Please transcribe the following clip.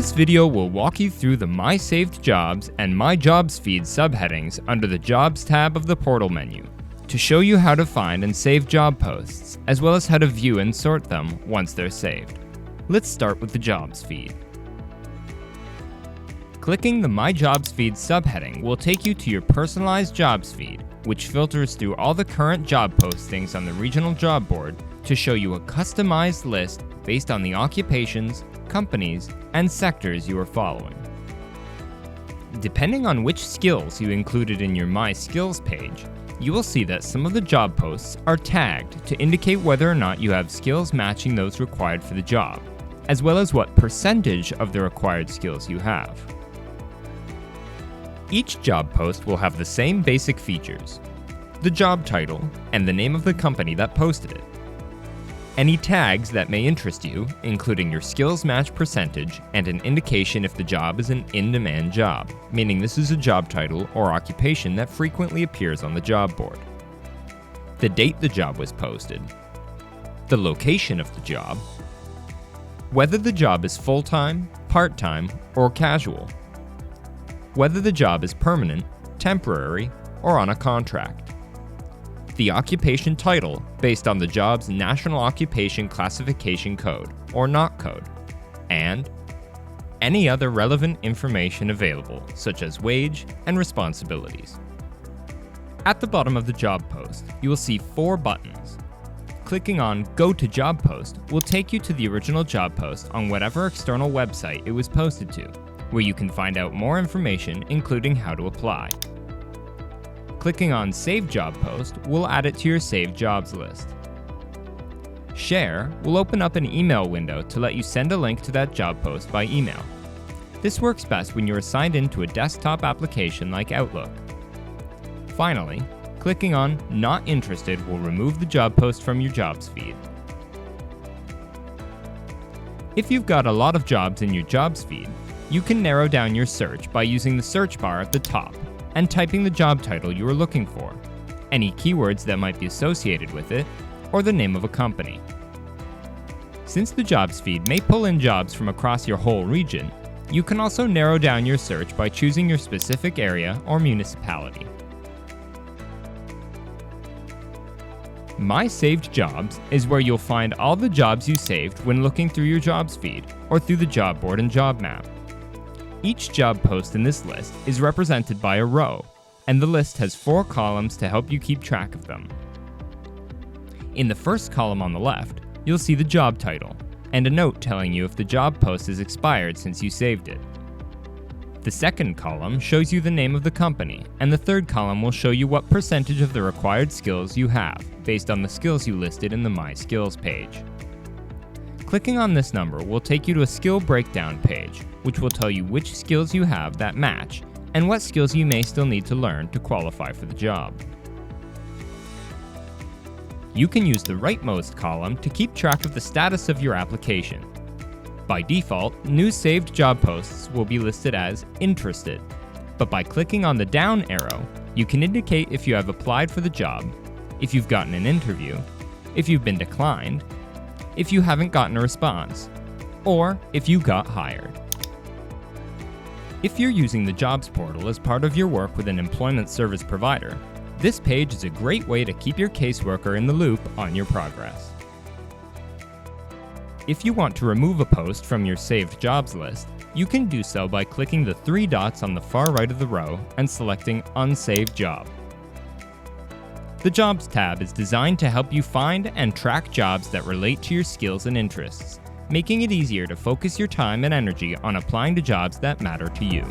This video will walk you through the My Saved Jobs and My Jobs feed subheadings under the Jobs tab of the portal menu to show you how to find and save job posts, as well as how to view and sort them once they're saved. Let's start with the Jobs feed. Clicking the My Jobs feed subheading will take you to your personalized jobs feed, which filters through all the current job postings on the regional job board to show you a customized list based on the occupations, companies, and sectors you are following. Depending on which skills you included in your My Skills page, you will see that some of the job posts are tagged to indicate whether or not you have skills matching those required for the job, as well as what percentage of the required skills you have. Each job post will have the same basic features: the job title and the name of the company that posted it. Any tags that may interest you, including your skills match percentage and an indication if the job is an in-demand job, meaning this is a job title or occupation that frequently appears on the job board. The date the job was posted, the location of the job, whether the job is full-time, part-time, or casual, whether the job is permanent, temporary, or on a contract, the occupation title based on the job's National Occupation Classification Code, or NOC code, and any other relevant information available, such as wage and responsibilities. At the bottom of the job post, you will see 4 buttons. Clicking on Go to Job Post will take you to the original job post on whatever external website it was posted to, where you can find out more information, including how to apply. Clicking on Save Job Post will add it to your saved jobs list. Share will open up an email window to let you send a link to that job post by email. This works best when you are signed into a desktop application like Outlook. Finally, clicking on Not Interested will remove the job post from your jobs feed. If you've got a lot of jobs in your jobs feed, you can narrow down your search by using the search bar at the top and typing the job title you are looking for, any keywords that might be associated with it, or the name of a company. Since the jobs feed may pull in jobs from across your whole region, you can also narrow down your search by choosing your specific area or municipality. My Saved Jobs is where you'll find all the jobs you saved when looking through your jobs feed or through the job board and job map. Each job post in this list is represented by a row, and the list has 4 columns to help you keep track of them. In the first column on the left, you'll see the job title, and a note telling you if the job post is expired since you saved it. The second column shows you the name of the company, and the third column will show you what percentage of the required skills you have, based on the skills you listed in the My Skills page. Clicking on this number will take you to a skill breakdown page, which will tell you which skills you have that match and what skills you may still need to learn to qualify for the job. You can use the rightmost column to keep track of the status of your application. By default, new saved job posts will be listed as interested, but by clicking on the down arrow, you can indicate if you have applied for the job, if you've gotten an interview, if you've been declined, if you haven't gotten a response, or if you got hired. If you're using the jobs portal as part of your work with an employment service provider, this page is a great way to keep your caseworker in the loop on your progress. If you want to remove a post from your saved jobs list, you can do so by clicking the 3 dots on the far right of the row and selecting Unsaved Job. The Jobs tab is designed to help you find and track jobs that relate to your skills and interests, making it easier to focus your time and energy on applying to jobs that matter to you.